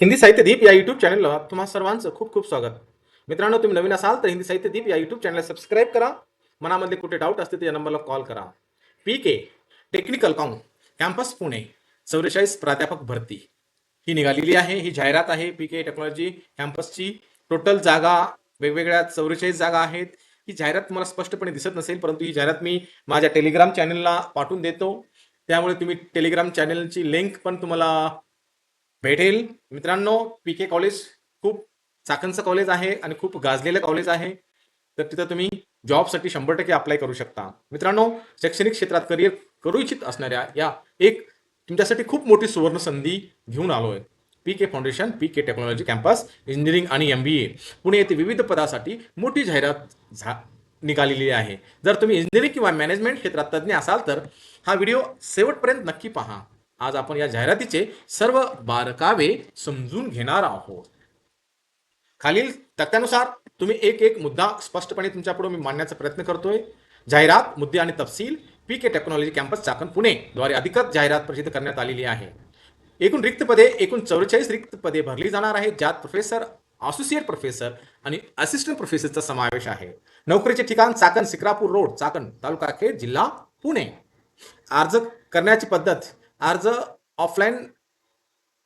हिंदी साहित्य दीप या यूट्यूब चॅनलला तुम्हा सर्वांचं खूप खूप स्वागत. मित्रांनो, तुम्ही नवीन असाल तर हिंदी साहित्य दीप या यूट्यूब चॅनलला सबस्क्राईब करा. मनामध्ये कुठे डाऊट असते तर या नंबरला कॉल करा. PK टेक्निकल कॅम्पस पुणे 44 प्राध्यापक भरती ही निघालेली आहे. ही जाहिरात आहे PK टेक्नॉलॉजी कॅम्पसची. टोटल जागा वेगवेगळ्या 44 जागा आहेत. ही जाहिरात तुम्हाला स्पष्टपणे दिसत नसेल, परंतु ही जाहिरात मी माझ्या टेलिग्राम चॅनलला पाठवून देतो. त्यामुळे तुम्ही टेलिग्राम चॅनलची लिंक पण तुम्हाला भेटेल. मित्रांनो, PK कॉलेज खूप चाकणचं कॉलेज आहे आणि खूप गाजलेलं कॉलेज आहे. तर तिथं तुम्ही जॉबसाठी 100% अप्लाय करू शकता. मित्रांनो, शैक्षणिक क्षेत्रात करिअर करू इच्छित असणाऱ्या या एक तुमच्यासाठी खूप मोठी सुवर्ण संधी घेऊन आलोय. PK foundation, PK technology campus engineering आणि MBA पुणे येथे विविध पदासाठी मोठी जाहिरात निघालेली आहे. जर तुम्ही इंजिनिअरिंग किंवा मॅनेजमेंट क्षेत्रात तज्ज्ञ असाल तर हा व्हिडिओ शेवटपर्यंत नक्की पहा. आज आपण या जाहिरातीचे सर्व बारकावे समजून घेणार आहोत. खालील तक्त्यानुसार तुम्ही एक एक मुद्दा स्पष्टपणे तुमच्यापुढे मी मांडण्याचा प्रयत्न करतोय. जाहिरात, मुद्दे आणि तपशील. PK technology campus Chakan Pune द्वारे अधिकृत जाहिरात प्रसिद्ध करण्यात आलेली आहे. एकूण रिक्त पदे, एकूण 44 रिक्त पदे भरली जाणार आहेत, ज्यात प्रोफेसर, असोसिएट प्रोफेसर आणि असिस्टंट प्रोफेसरचा समावेश आहे. नोकरीचे ठिकाण चाकण, सिक्रापूर रोड, चाकण, तालुका खेड, जिल्हा पुणे. अर्ज करण्याची पद्धत. अर्ज ऑफलाईन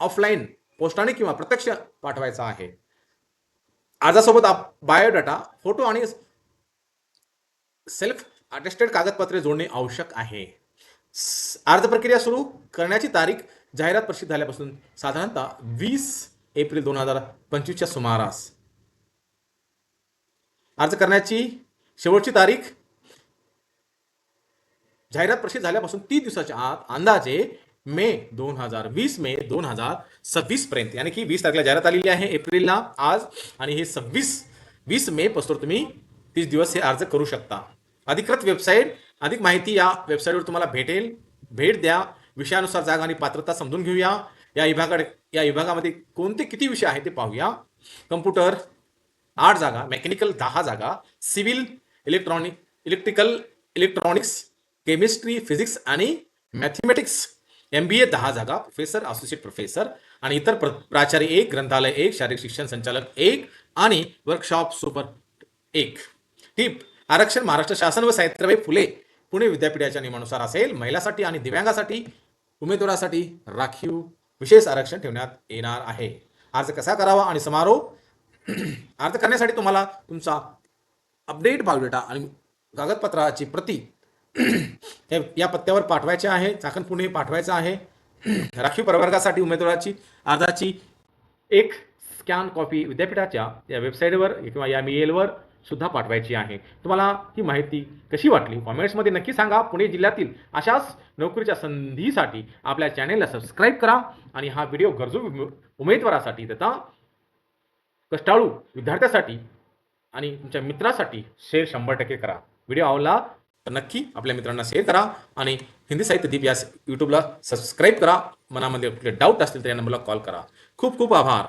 ऑफलाईन पोस्टाने किंवा प्रत्यक्ष पाठवायचा आहे. अर्जासोबत बायोडाटा, फोटो आणि सेल्फ अटेस्टेड कागदपत्रे जोडणे आवश्यक आहे. अर्ज प्रक्रिया सुरू करण्याची तारीख जाहिरात प्रसिद्ध झाल्यापासून साधारणतः 20 एप्रिल 2025च्या सुमारास. अर्ज करण्याची शेवटची तारीख जाहिरात प्रसिद्ध झाल्यापासून 30 दिवसाच्या आत, अंदाजे मे 2026 पर्यंत. यानी की 20 तारखेला जाहिरात आलेली आहे एप्रिलला आज, आणि हे 20 मे पासून तुम्ही 30 दिवस हे अर्ज करू शकता. अधिकृत वेबसाईट. अधिक माहिती या वेबसाईटवर तुम्हाला भेटेल. भेट द्या. विषयानुसार जागा आणि पात्रता समजून घेऊया. या विभागामध्ये कोणते किती विषय आहेत ते पाहूया. कम्प्युटर 8 जागा, मेकॅनिकल 10 जागा, सिव्हिल, इलेक्ट्रॉनिक्स, केमिस्ट्री, फिजिक्स आणि मॅथमॅटिक्स, MBA 10 जागा, प्रोफेसर, असोसिएट प्रोफेसर आणि इतर प्राचार्य 1, ग्रंथालय 1, शारीरिक शिक्षण संचालक 1 आणि वर्कशॉप सुपर 1. टिप. आरक्षण महाराष्ट्र शासन व सावित्रीबाई फुले पुणे विद्यापीठाच्या नियमानुसार असेल. महिलांसाठी आणि दिव्यांगासाठी उमेदवारासाठी राखीव विशेष आरक्षण ठेवण्यात येणार आहे. अर्ज कसा करावा आणि समारोप. अर्ज करण्यासाठी तुम्हाला तुमचा अपडेट बायोडेटा आणि कागदपत्राची प्रती या पत्त्यावर पाठवायचे आहे. चाकण पुणे पाठवायचं आहे. राखीव प्रवर्गासाठी उमेदवाराची अर्जाची एक स्कॅन कॉपी विद्यापीठाच्या या वेबसाईटवर किंवा या मेलवर सुद्धा पाठवायची आहे. तुम्हाला ही माहिती कशी वाटली कॉमेंट्समध्ये नक्की सांगा. पुणे जिल्ह्यातील अशाच नोकरीच्या संधीसाठी आपल्या चॅनेलला सबस्क्राईब करा आणि हा व्हिडिओ गरजू उमेदवारासाठी तथा कष्टाळू विद्यार्थ्यासाठी आणि तुमच्या मित्रासाठी शेअर 100% करा. व्हिडिओ आवडला तर नक्की आपल्या मित्रांना शेअर करा आणि हिंदी साहित्य दीप या यूट्यूबला सबस्क्राईब करा. मनामध्ये कुठले डाऊट असतील तर या नंबरला कॉल करा. खूप खूप आभार.